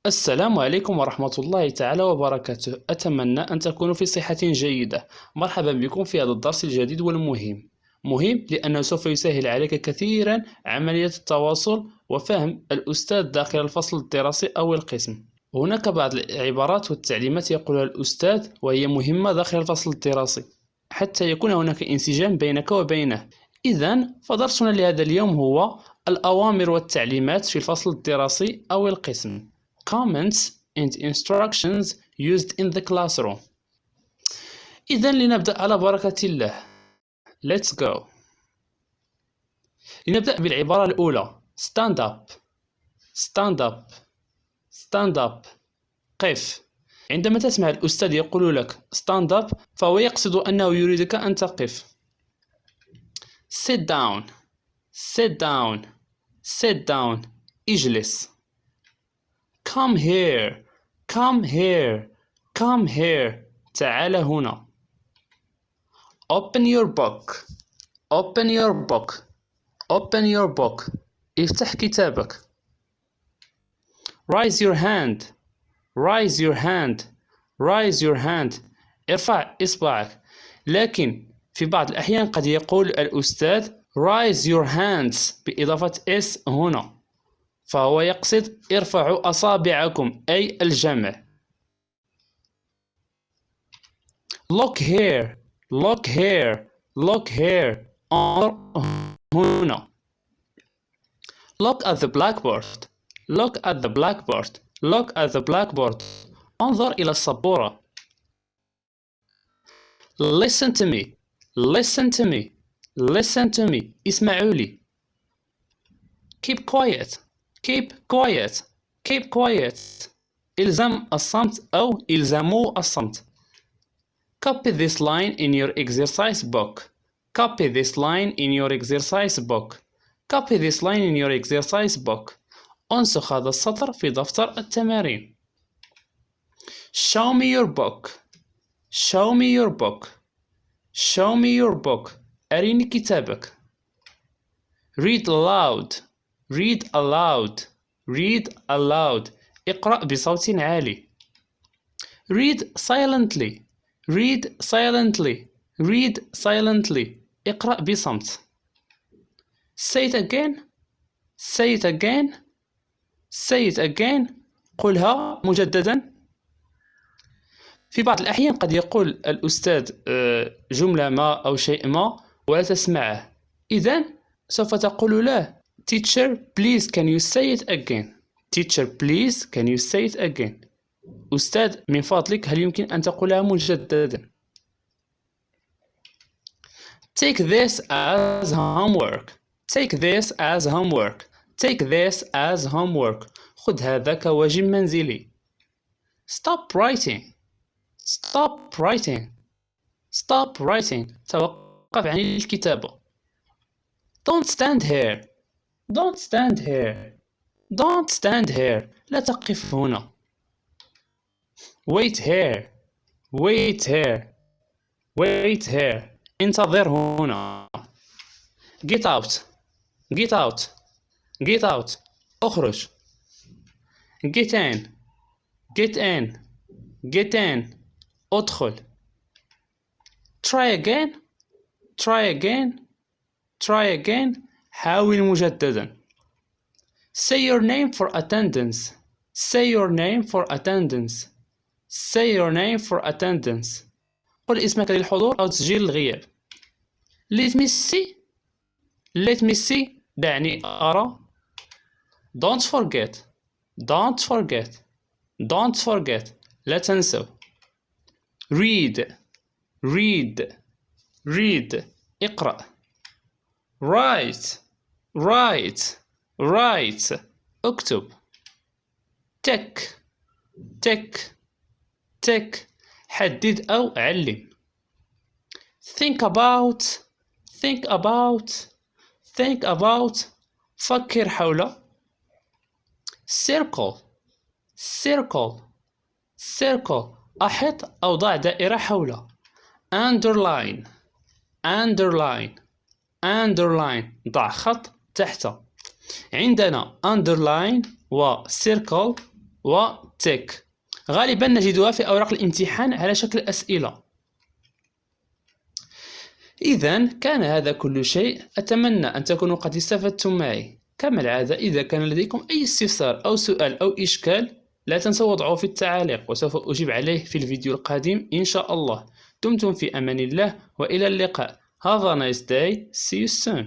السلام عليكم ورحمة الله تعالى وبركاته. أتمنى أن تكونوا في صحة جيدة. مرحبا بكم في هذا الدرس الجديد والمهم. مهم لأنه سوف يسهل عليك كثيرا عملية التواصل وفهم الأستاذ داخل الفصل الدراسي أو القسم. هناك بعض العبارات والتعليمات يقولها الأستاذ وهي مهمة داخل الفصل الدراسي حتى يكون هناك انسجام بينك وبينه. إذن فدرسنا لهذا اليوم هو الأوامر والتعليمات في الفصل الدراسي أو القسم. Comments and instructions used in the classroom. إذن لنبدأ على بركة الله. Let's go. لنبدأ بالعبارة الأولى. Stand up. Stand up. Stand up. قف. عندما تسمع الأستاذ يقول لك stand up فهو يقصد أنه يريدك أن تقف. Sit down. Sit down. Sit down. اجلس. Come here. Come here. Come here. تعال هنا. Open your book. Open your book. Open your book. افتح كتابك. Raise your hand. Raise your hand. Raise your hand. ارفع إصبعك. لكن في بعض الأحيان قد يقول الأستاذ raise your hands بإضافة s هنا، فهو يقصد ارفعوا أصابعكم أي الجمع. Look here. Look here. Look here. انظر هنا. Look at the blackboard. Look at the blackboard. Look at the blackboard. انظر إلى السبورة. Listen to me. Listen to me. Listen to me. اسمعوا لي. Keep quiet. Keep quiet. Keep quiet. إلزم الصمت أو إلزموا الصمت. Copy this line in your exercise book. Copy this line in your exercise book. Copy this line in your exercise book. انسخ هذا السطر في دفتر التمارين. Show me your book. Show me your book. Show me your book. أريني كتابك. Read aloud. Read aloud. Read aloud. اقرأ بصوت عالي. Read silently. Read silently. Read silently. اقرأ بصمت. Say it again. Say it again. Say it again. قلها مجددا. في بعض الأحيان قد يقول الأستاذ جملة ما أو شيء ما ولا تسمعه. إذن سوف تقول له Teacher, please can you say it again? Teacher, please can you say it again? أستاذ من فضلك هل يمكن أن تقولها مجددا؟ Take this as homework. Take this as homework. Take this as homework. خذ هذا كواجب منزلي. Stop writing. Stop writing. Stop writing. توقف عن الكتابة. Don't stand here. Don't stand here. Don't stand here. لا تقف هنا. Wait here. Wait here. Wait here. انتظر هنا. Get out. Get out. Get out. اخرج. Get in. Get in. Get in. ادخل. Try again. Try again. Try again. حاول مجددا. Say your name for attendance. Say your name for attendance. Say your name for attendance. قل اسمك للحضور أو تسجيل الغياب. Let me see. Let me see. دعني أرى. Don't forget. Don't forget. Don't forget. لا تنسوا. Read. Read. Read. اقرأ. Write. Write. Write. اكتب. Tick. Tick. Tick. حدد أو علم. Think about. Think about. Think about. فكر حول. Circle. Circle. Circle. أحط أو ضع دائرة حوله. Underline. Underline. Underline. ضع خط تحته. عندنا underline و circle وتك. غالبا نجدها في أوراق الامتحان على شكل أسئلة. إذا كان هذا كل شيء. أتمنى أن تكونوا قد استفدتم معي. كما العادة، إذا كان لديكم أي استفسار أو سؤال أو إشكال، لا تنسوا وضعه في التعاليق وسوف أجيب عليه في الفيديو القادم إن شاء الله. دمتم في أمان الله وإلى اللقاء. Have a nice day. See you soon.